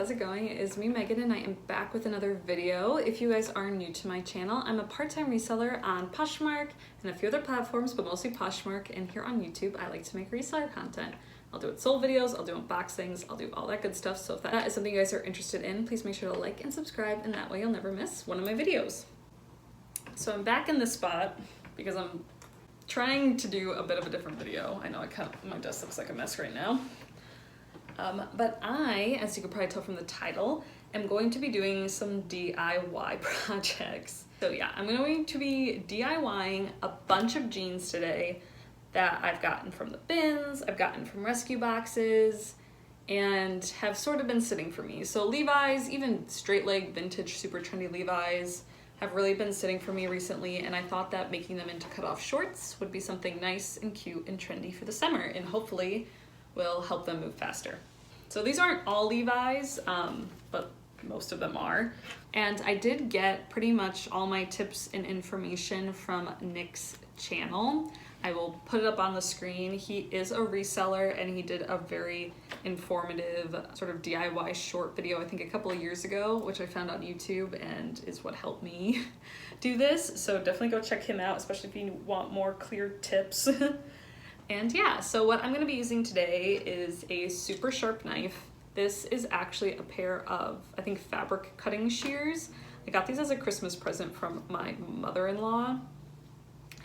how's it going? It is me, Megan, and I am back with another video. If you guys are new to my channel, I'm a part-time reseller on Poshmark and a few other platforms, but mostly Poshmark, and here on YouTube, I like to make reseller content. I'll do it sold videos, I'll do unboxings, I'll do all that good stuff, so if that is something you guys are interested in, please make sure to like and subscribe, and that way you'll never miss one of my videos. So I'm back in this spot because I'm trying to do a bit of a different video. I know my desk looks like a mess right now. But I, as you can probably tell from the title, am going to be doing some DIY projects. So yeah, I'm going to be DIYing a bunch of jeans today that I've gotten from the bins, I've gotten from rescue boxes, and have sort of been sitting for me. So Levi's, even straight leg vintage super trendy Levi's, have really been sitting for me recently, and I thought that making them into cutoff shorts would be something nice and cute and trendy for the summer, and hopefully will help them move faster. So these aren't all Levi's, but most of them are. And I did get pretty much all my tips and information from Nick's channel. I will put it up on the screen. He is a reseller and he did a very informative sort of DIY short video, I think a couple of years ago, which I found on YouTube and is what helped me do this. So definitely go check him out, especially if you want more clear tips. And yeah, so what I'm going to be using today is a super sharp knife. This is actually a pair of, I think, fabric cutting shears. I got these as a Christmas present from my mother-in-law,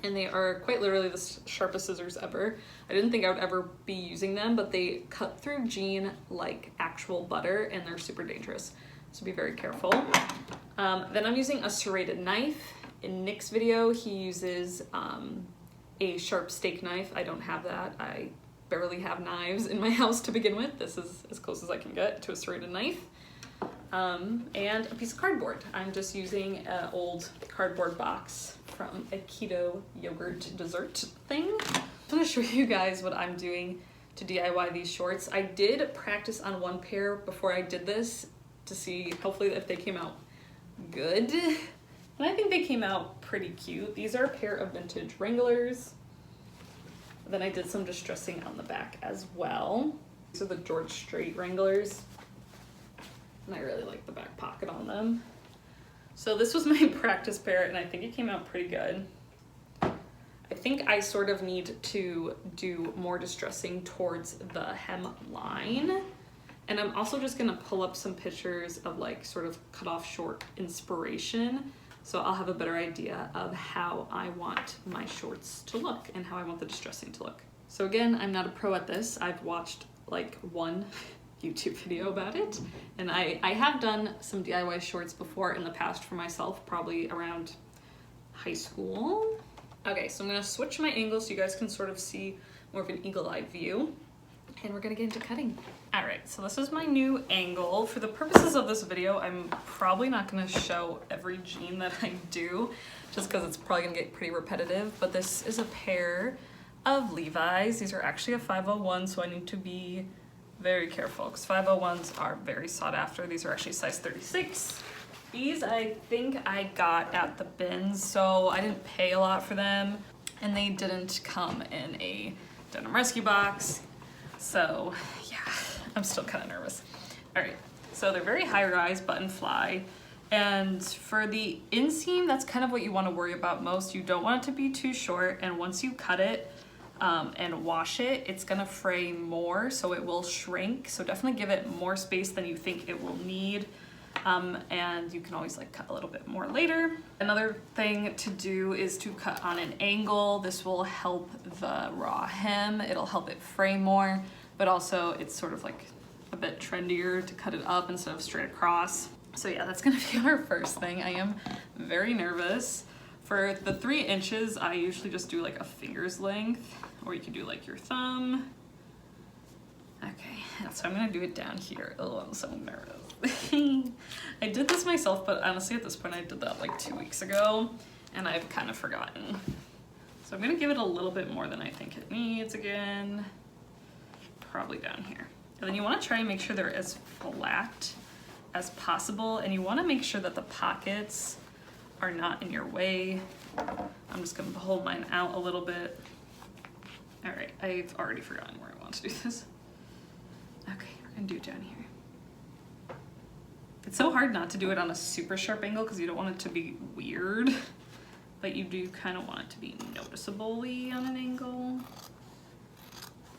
and they are quite literally the sharpest scissors ever. I didn't think I would ever be using them, but they cut through jean like actual butter, and they're super dangerous, so be very careful. Then I'm using a serrated knife. In Nick's video, he uses a sharp steak knife. I don't have that. I barely have knives in my house to begin with. This is as close as I can get to a serrated knife. And a piece of cardboard. I'm just using an old cardboard box from a keto yogurt dessert thing. I want to show you guys what I'm doing to DIY these shorts. I did practice on one pair before I did this to see hopefully if they came out good. And I think they came out pretty cute. These are a pair of vintage Wranglers. Then I did some distressing on the back as well. These are the George Strait Wranglers. And I really like the back pocket on them. So this was my practice pair, and I think it came out pretty good. I think I sort of need to do more distressing towards the hem line. And I'm also just gonna pull up some pictures of like sort of cutoff short inspiration, so I'll have a better idea of how I want my shorts to look and how I want the distressing to look. So again, I'm not a pro at this. I've watched like one YouTube video about it, and I have done some DIY shorts before in the past for myself, probably around high school. Okay, so I'm gonna switch my angle so you guys can sort of see more of an eagle-eyed view, and we're gonna get into cutting. All right, so this is my new angle. For the purposes of this video, I'm probably not gonna show every jean that I do, just because it's probably gonna get pretty repetitive, but this is a pair of Levi's. These are actually a 501, so I need to be very careful, because 501s are very sought after. These are actually size 36. These I think I got at the bins, so I didn't pay a lot for them, and they didn't come in a denim rescue box, so yeah, I'm still kind of nervous. All right, so they're very high rise button fly, and for the inseam, that's kind of what you want to worry about most. You don't want it to be too short, and once you cut it and wash it, it's gonna fray more, so it will shrink. So definitely give it more space than you think it will need. And you can always like cut a little bit more later. Another thing to do is to cut on an angle. This will help the raw hem. It'll help it fray more, but also it's sort of like a bit trendier to cut it up instead of straight across. So yeah, that's gonna be our first thing. I am very nervous. For the 3 inches, I usually just do like a finger's length, or you can do like your thumb. Okay, so I'm gonna do it down here. Oh, I'm so nervous. I did this myself, but honestly at this point I did that like 2 weeks ago, and I've kind of forgotten. So I'm gonna give it a little bit more than I think it needs again. Probably down here. And then you wanna try and make sure they're as flat as possible, and you wanna make sure that the pockets are not in your way. I'm just gonna hold mine out a little bit. All right, I've already forgotten where I want to do this. Okay, we're gonna do it down here. It's so hard not to do it on a super sharp angle because you don't want it to be weird, but you do kind of want it to be noticeably on an angle.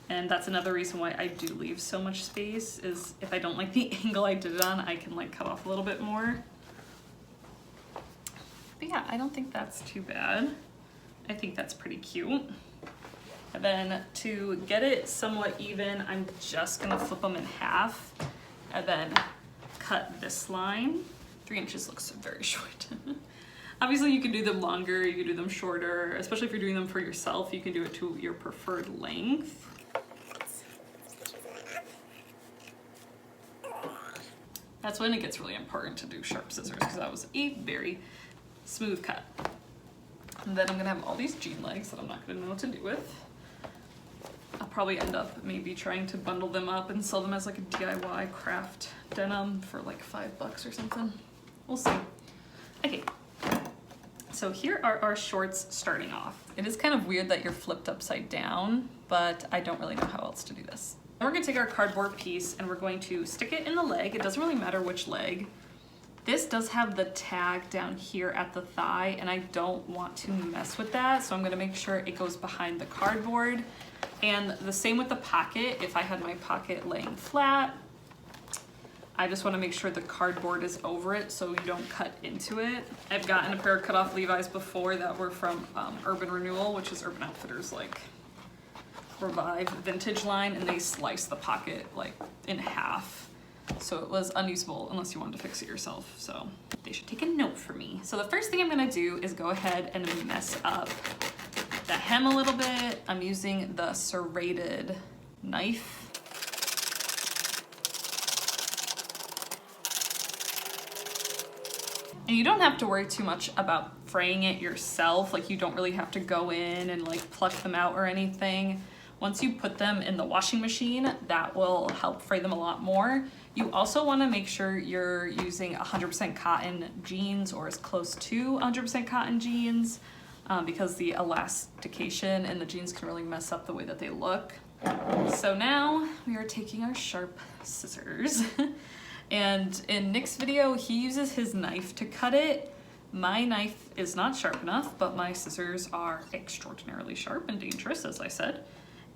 And that's another reason why I do leave so much space, is if I don't like the angle I did it on, I can like cut off a little bit more. But yeah, I don't think that's too bad. I think that's pretty cute. And then to get it somewhat even, I'm just gonna flip them in half and then cut this line. 3 inches looks very short. Obviously you can do them longer, you can do them shorter, especially if you're doing them for yourself, you can do it to your preferred length. That's when it gets really important to do sharp scissors, because that was a very smooth cut. And then I'm gonna have all these jean legs that I'm not gonna know what to do with. I'll probably end up maybe trying to bundle them up and sell them as like a DIY craft denim for like $5 or something. We'll see. Okay, so here are our shorts starting off. It is kind of weird that you're flipped upside down, but I don't really know how else to do this. We're gonna take our cardboard piece and we're going to stick it in the leg. It doesn't really matter which leg. This does have the tag down here at the thigh, and I don't want to mess with that, so I'm gonna make sure it goes behind the cardboard. And the same with the pocket. If I had my pocket laying flat, I just wanna make sure the cardboard is over it so you don't cut into it. I've gotten a pair of Cuttoff Levi's before that were from Urban Renewal, which is Urban Outfitters like Revive vintage line, and they sliced the pocket like in half. So it was unusable unless you wanted to fix it yourself. So they should take a note for me. So the first thing I'm gonna do is go ahead and mess up the hem a little bit. I'm using the serrated knife. And you don't have to worry too much about fraying it yourself. Like, you don't really have to go in and like pluck them out or anything. Once you put them in the washing machine, that will help fray them a lot more. You also want to make sure you're using 100% cotton jeans, or as close to 100% cotton jeans, because the elastication in the jeans can really mess up the way that they look. So now we are taking our sharp scissors. And in Nick's video, he uses his knife to cut it. My knife is not sharp enough, but my scissors are extraordinarily sharp and dangerous, as I said.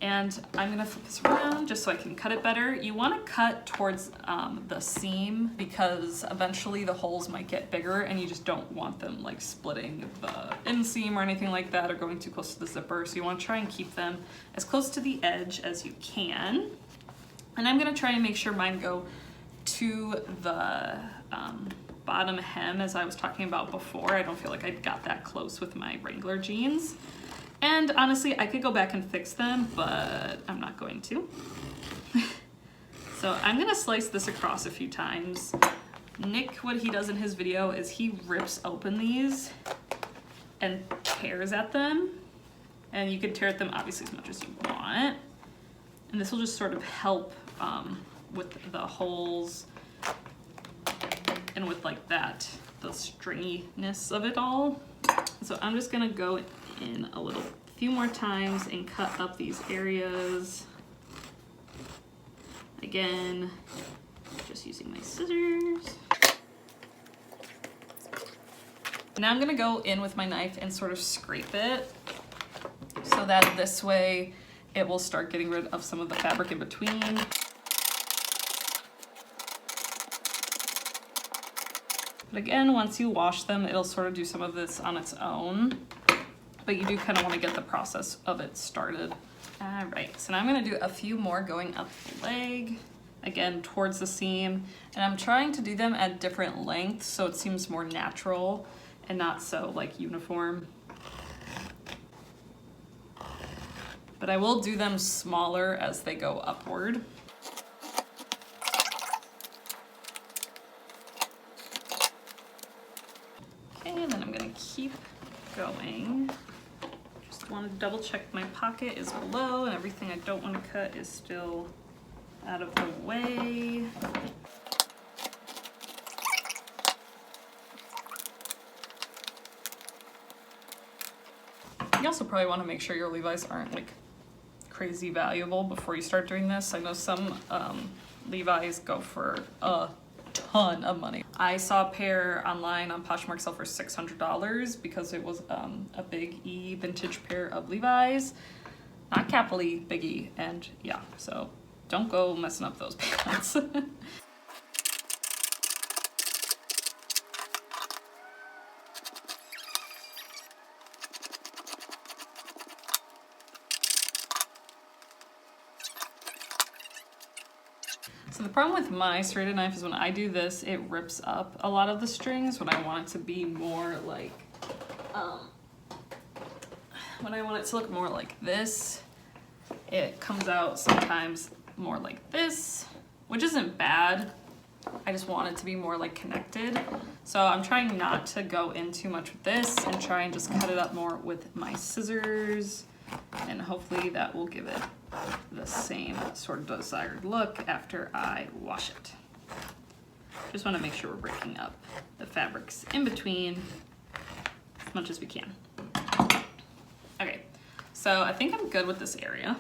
And I'm gonna flip this around just so I can cut it better. You wanna cut towards the seam, because eventually the holes might get bigger and you just don't want them like splitting the inseam or anything like that, or going too close to the zipper. So you wanna try and keep them as close to the edge as you can. And I'm gonna try and make sure mine go to the bottom hem, as I was talking about before. I don't feel like I got that close with my Wrangler jeans. And honestly, I could go back and fix them, but I'm not going to. So I'm gonna slice this across a few times. Nick, what he does in his video is he rips open these and tears at them. And you can tear at them obviously as much as you want. And this will just sort of help with the holes and with like that, the stringiness of it all. So I'm just gonna go in a few more times and cut up these areas. Again, just using my scissors. Now I'm gonna go in with my knife and sort of scrape it so that this way it will start getting rid of some of the fabric in between. But again, once you wash them, it'll sort of do some of this on its own. But you do kind of want to get the process of it started. All right, so now I'm gonna do a few more going up the leg, again, towards the seam. And I'm trying to do them at different lengths so it seems more natural and not so like uniform. But I will do them smaller as they go upward. Okay, and then I'm gonna keep going. Just want to double check my pocket is below and everything I don't want to cut is still out of the way. You also probably want to make sure your Levi's aren't like crazy valuable before you start doing this. I know some Levi's go for a ton of money. I saw a pair online on Poshmark sell for $600 because it was a big E vintage pair of Levi's. Not capital E, big E, and yeah, so don't go messing up those pants. So the problem with my serrated knife is when I do this, it rips up a lot of the strings when I want it to be more like, when I want it to look more like this, it comes out sometimes more like this, which isn't bad. I just want it to be more like connected. So I'm trying not to go in too much with this and try and just cut it up more with my scissors. And hopefully that will give it the same sort of desired look after I wash it. Just want to make sure we're breaking up the fabrics in between as much as we can. Okay, so I think I'm good with this area.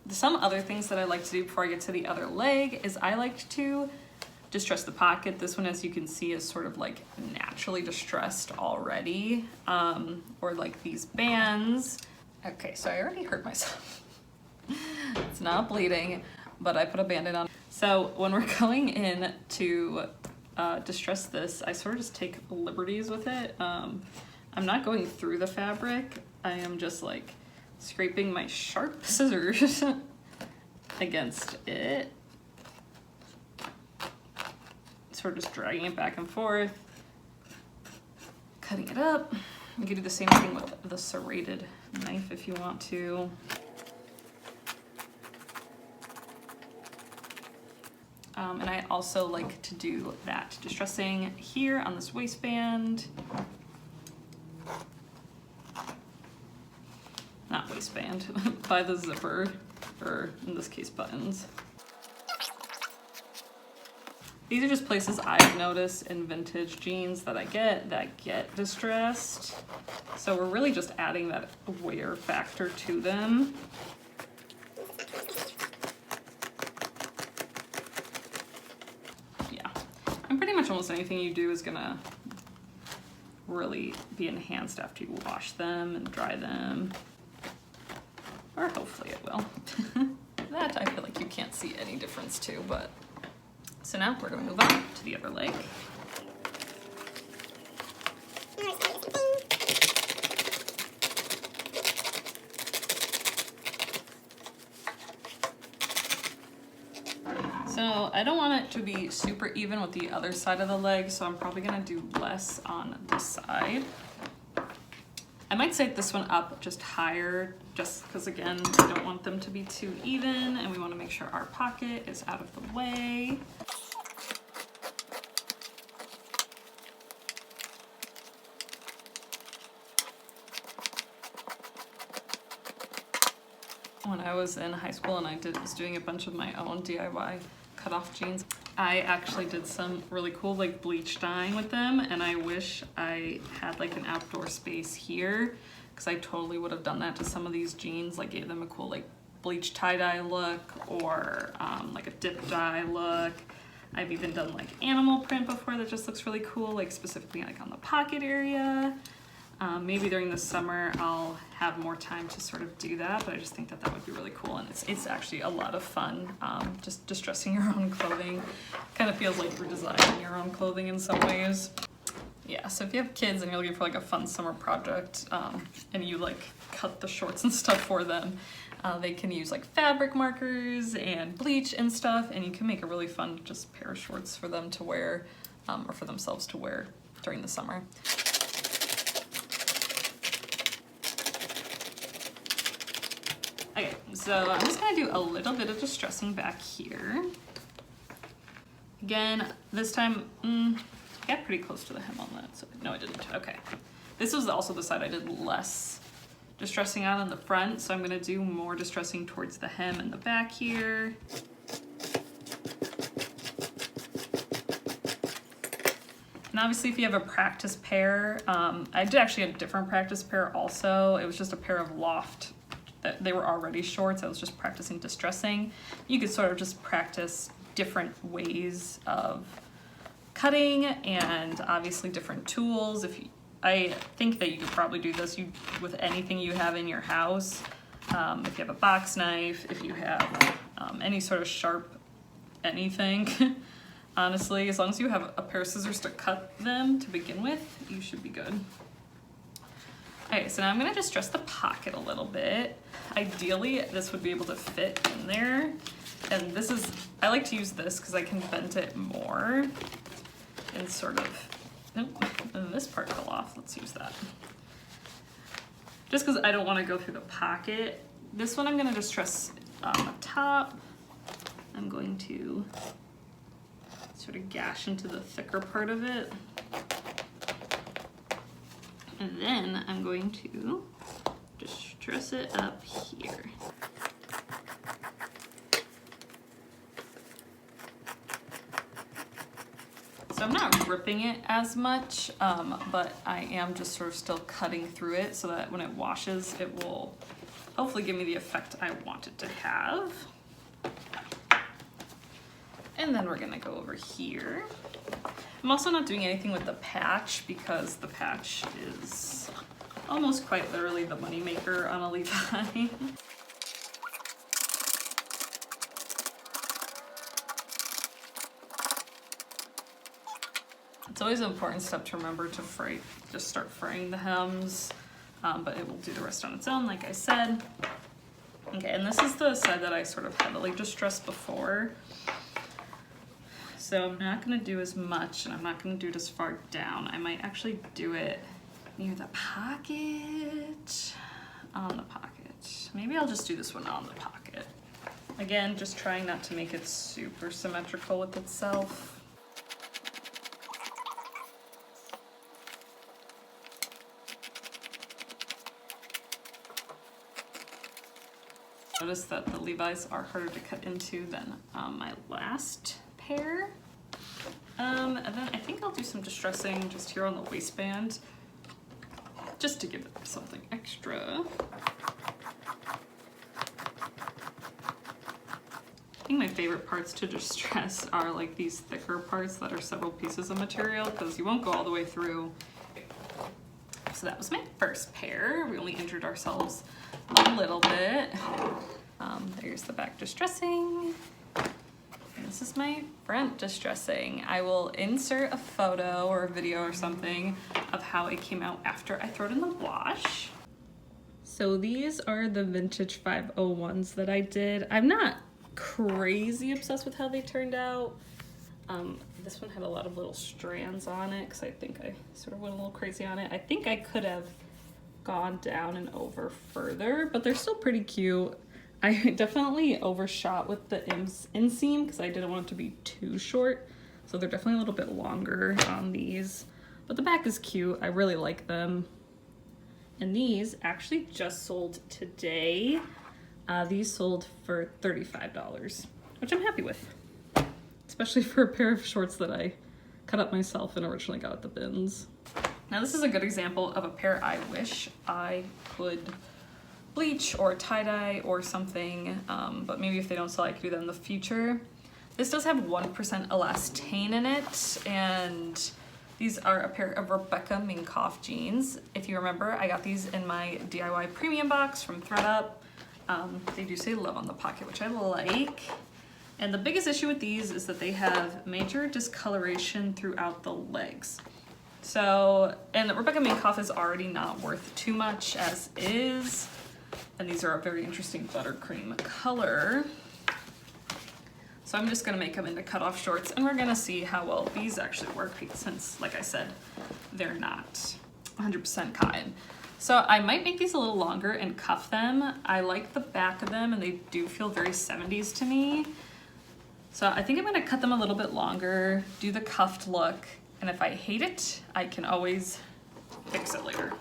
Some other things that I like to do before I get to the other leg is I like to distress the pocket. This one, as you can see, is sort of like naturally distressed already, or like these bands. Okay, so I already hurt myself. It's not bleeding, but I put a band-aid on. So when we're going in to distress this, I sort of just take liberties with it. I'm not going through the fabric. I am just like scraping my sharp scissors against it. Sort of just dragging it back and forth, cutting it up. You can do the same thing with the serrated knife if you want to. And I also like to do that distressing here on this waistband. Not waistband, by the zipper, or in this case buttons. These are just places I've noticed in vintage jeans that I get distressed. So we're really just adding that wear factor to them. Yeah, and pretty much almost anything you do is gonna really be enhanced after you wash them and dry them. Or hopefully it will. That I feel like you can't see any difference too, but. So now we're gonna move on to the other leg. So I don't want it to be super even with the other side of the leg, so I'm probably gonna do less on this side. I might set this one up just higher, just because again, I don't want them to be too even, and we want to make sure our pocket is out of the way. When I was in high school and I was doing a bunch of my own DIY cutoff jeans, I actually did some really cool like bleach dyeing with them, and I wish I had like an outdoor space here because I totally would have done that to some of these jeans, like gave them a cool like bleach tie-dye look or like a dip dye look. I've even done like animal print before that just looks really cool, like specifically like on the pocket area. Maybe during the summer I'll have more time to sort of do that, but I just think that that would be really cool, and it's actually a lot of fun. Just distressing your own clothing. Kind of feels like you're designing your own clothing in some ways. Yeah, so if you have kids and you're looking for like a fun summer project, and you like cut the shorts and stuff for them, they can use like fabric markers and bleach and stuff, and you can make a really fun just pair of shorts for them to wear, or for themselves to wear during the summer. Okay, so I'm just gonna do a little bit of distressing back here. Again, this time, I got pretty close to the hem on that, so no I didn't, okay. This was also the side I did less distressing out on the front, so I'm gonna do more distressing towards the hem and the back here. And obviously if you have a practice pair, I did actually have a different practice pair also. It was just a pair of loft. They were already shorts, I was just practicing distressing. You could sort of just practice different ways of cutting and obviously different tools. I think that you could probably do this with anything you have in your house. If you have a box knife, if you have any sort of sharp anything, honestly, as long as you have a pair of scissors to cut them to begin with, you should be good. Okay, so now I'm gonna distress the pocket a little bit. Ideally, this would be able to fit in there. And this is, I like to use this because I can bend it more and sort of, nope, this part fell off. Let's use that. Just because I don't want to go through the pocket. This one I'm going to distress on the top. I'm going to sort of gash into the thicker part of it. And then I'm going to distress it up here. So I'm not ripping it as much, but I am just sort of still cutting through it so that when it washes, it will hopefully give me the effect I want it to have. And then we're gonna go over here. I'm also not doing anything with the patch because the patch is almost quite literally the moneymaker on a Levi. It's always an important step to remember to fray, just start fraying the hems, but it will do the rest on its own, like I said. Okay, and this is the side that I sort of heavily distressed before. So I'm not gonna do as much, and I'm not gonna do it as far down. I might actually do it near the pocket, on the pocket. Maybe I'll just do this one on the pocket. Again, just trying not to make it super symmetrical with itself. Notice that the Levi's are harder to cut into than my last pair. And then I think I'll do some distressing just here on the waistband, just to give it something extra. I think my favorite parts to distress are like these thicker parts that are several pieces of material because you won't go all the way through. So that was my first pair. We only injured ourselves a little bit. There's the back distressing. And this is my front distressing. I will insert a photo or a video or something of how it came out after I throw it in the wash. So these are the vintage 501s that I did. I'm not crazy obsessed with how they turned out. This one had a lot of little strands on it because I think I sort of went a little crazy on it. I think I could have gone down and over further, but they're still pretty cute. I definitely overshot with the inseam because I didn't want it to be too short. So they're definitely a little bit longer on these, but the back is cute. I really like them. And these actually just sold today. These sold for $35, which I'm happy with, especially for a pair of shorts that I cut up myself and originally got at the bins. Now this is a good example of a pair I wish I could bleach or tie-dye or something, but maybe if they don't sell, I could do that in the future. This does have 1% elastane in it, and these are a pair of Rebecca Minkoff jeans. If you remember, I got these in my DIY premium box from ThredUp. They do say love on the pocket, which I like. And the biggest issue with these is that they have major discoloration throughout the legs. So, and Rebecca Minkoff is already not worth too much as is. And these are a very interesting buttercream color. So I'm just gonna make them into cutoff shorts and we're gonna see how well these actually work since, like I said, they're not 100% cotton. So I might make these a little longer and cuff them. I like the back of them and they do feel very 70s to me. So I think I'm gonna cut them a little bit longer, do the cuffed look, and if I hate it, I can always fix it later.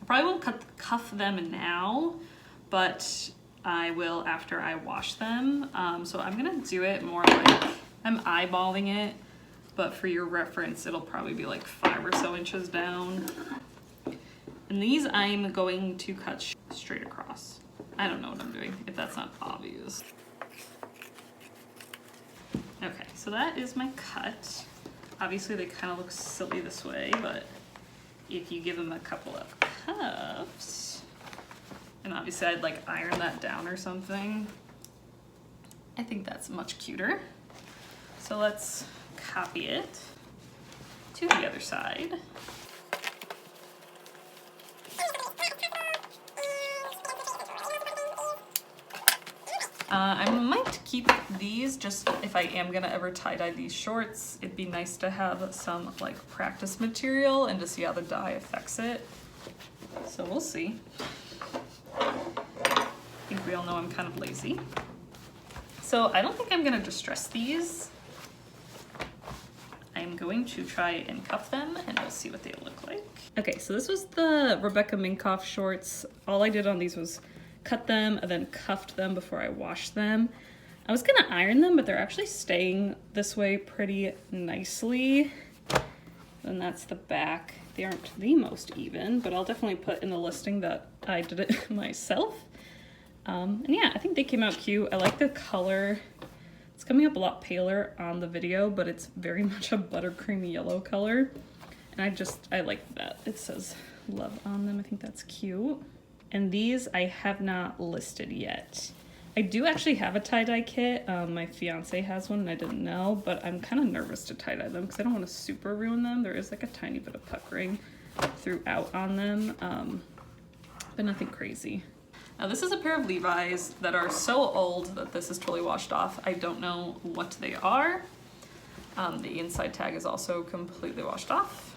I probably won't cuff them now, but I will after I wash them. So I'm gonna do it more like, I'm eyeballing it, but for your reference, it'll probably be like 5 or so inches down. And these I'm going to cut straight across. I don't know what I'm doing, if that's not obvious. Okay, so that is my cut. Obviously they kind of look silly this way, but if you give them a couple of cuffs, and obviously I'd like iron that down or something, I think that's much cuter. So let's copy it to the other side. I might keep these just if I am gonna ever tie-dye these shorts. It'd be nice to have some like practice material and to see how the dye affects it. So we'll see. I think we all know I'm kind of lazy. So I don't think I'm gonna distress these. I'm going to try and cuff them and we'll see what they look like. Okay, so this was the Rebecca Minkoff shorts. All I did on these was cut them and then cuffed them before I washed them. I was gonna iron them, but they're actually staying this way pretty nicely. And that's the back. They aren't the most even, but I'll definitely put in the listing that I did it myself. And yeah, I think they came out cute. I like the color. It's coming up a lot paler on the video, but it's very much a buttercream yellow color. And I like that. It says love on them. I think that's cute. And these I have not listed yet. I do actually have a tie-dye kit. My fiance has one and I didn't know, but I'm kind of nervous to tie-dye them because I don't want to super ruin them. There is like a tiny bit of puckering throughout on them, but nothing crazy. Now this is a pair of Levi's that are so old that this is totally washed off. I don't know what they are. The inside tag is also completely washed off,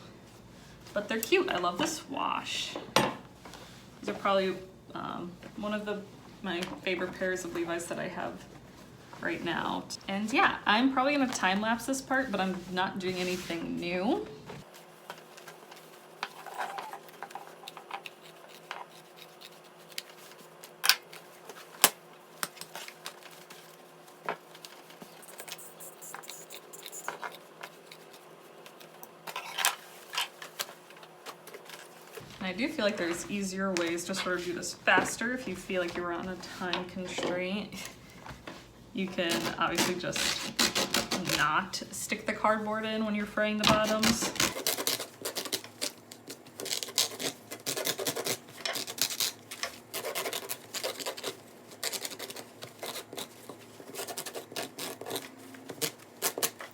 but they're cute. I love this wash. These are probably one of my favorite pairs of Levi's that I have right now. And yeah, I'm probably gonna time lapse this part, but I'm not doing anything new. And I do feel like there's easier ways to sort of do this faster if you feel like you're on a time constraint. You can obviously just not stick the cardboard in when you're fraying the bottoms.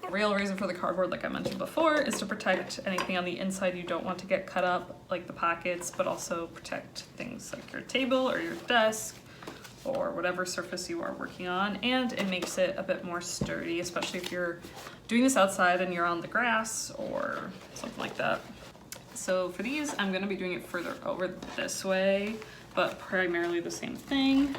The real reason for the cardboard, like I mentioned before, is to protect anything on the inside you don't want to get cut up, like the pockets, but also protect things like your table or your desk or whatever surface you are working on. And it makes it a bit more sturdy, especially if you're doing this outside and you're on the grass or something like that. So for these, I'm gonna be doing it further over this way, but primarily the same thing.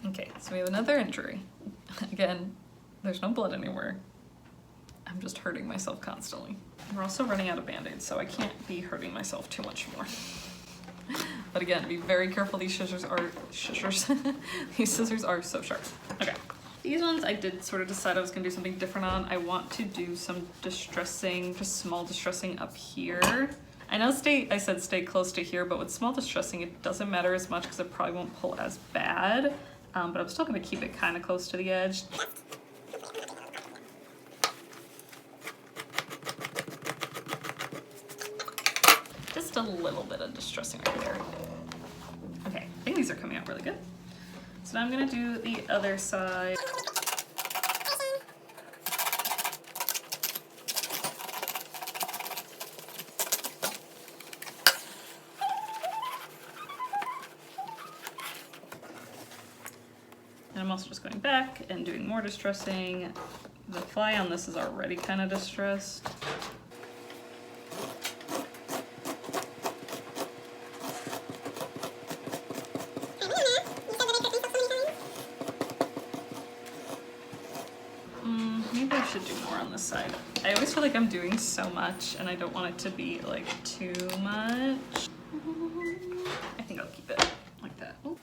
Okay, so we have another injury. Again, there's no blood anywhere. I'm just hurting myself constantly. We're also running out of Band-Aids, so I can't be hurting myself too much more. But again, be very careful. These scissors are these scissors are so sharp. Okay. These ones I did sort of decide I was gonna do something different on. I want to do some distressing, just small distressing up here. I know I said stay close to here, but with small distressing, it doesn't matter as much because it probably won't pull as bad. But I'm still gonna keep it kind of close to the edge. Just a little bit of distressing right there. Okay, I think these are coming out really good. So now I'm gonna do the other side. And I'm also just going back and doing more distressing. The fly on this is already kind of distressed. more on this side. I always feel like I'm doing so much and I don't want it to be like too much. I think I'll keep it like that. Ooh.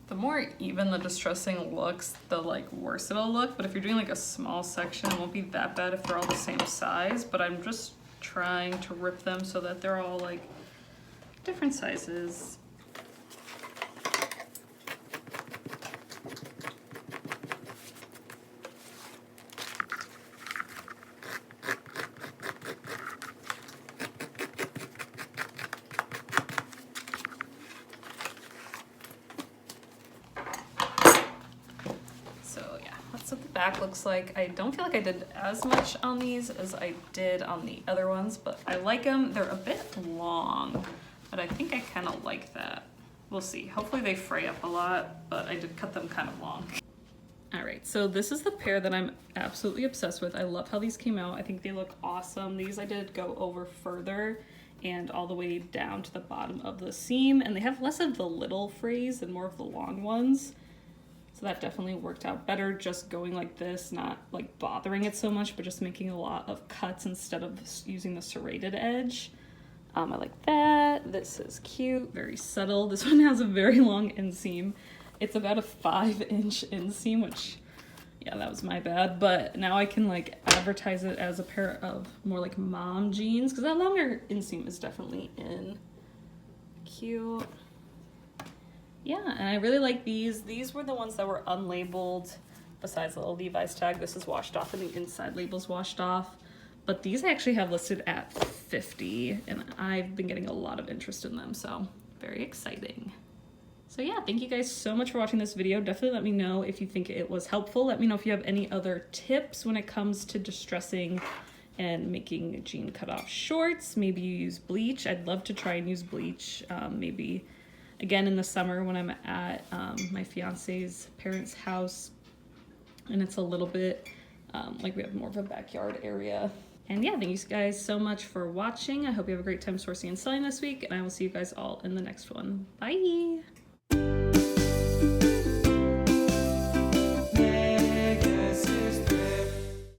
The more even the distressing looks, the like worse it'll look. But if you're doing like a small section, it won't be that bad if they're all the same size. But I'm just trying to rip them so that they're all like different sizes. That's what the back looks like. I don't feel like I did as much on these as I did on the other ones, but I like them. They're a bit long, but I think I kind of like that. We'll see. Hopefully they fray up a lot, but I did cut them kind of long. All right, so this is the pair that I'm absolutely obsessed with. I love how these came out. I think they look awesome. These I did go over further and all the way down to the bottom of the seam, and they have less of the little frays and more of the long ones. So that definitely worked out better, just going like this, not like bothering it so much, but just making a lot of cuts instead of using the serrated edge. I like that. This is cute, very subtle. This one has a very long inseam. It's about a 5-inch inseam, which, yeah, that was my bad. But now I can like advertise it as a pair of more like mom jeans, because that longer inseam is definitely in. Cute. Yeah, and I really like these. These were the ones that were unlabeled besides the little Levi's tag. This is washed off and the inside label's washed off. But these I actually have listed at $50, and I've been getting a lot of interest in them, so very exciting. So yeah, thank you guys so much for watching this video. Definitely let me know if you think it was helpful. Let me know if you have any other tips when it comes to distressing and making jean cutoff shorts. Maybe you use bleach. I'd love to try and use bleach, maybe again in the summer when I'm at my fiance's parents' house and it's a little bit like we have more of a backyard area. And yeah, thank you guys so much for watching. I hope you have a great time sourcing and selling this week, and I will see you guys all in the next one. Bye!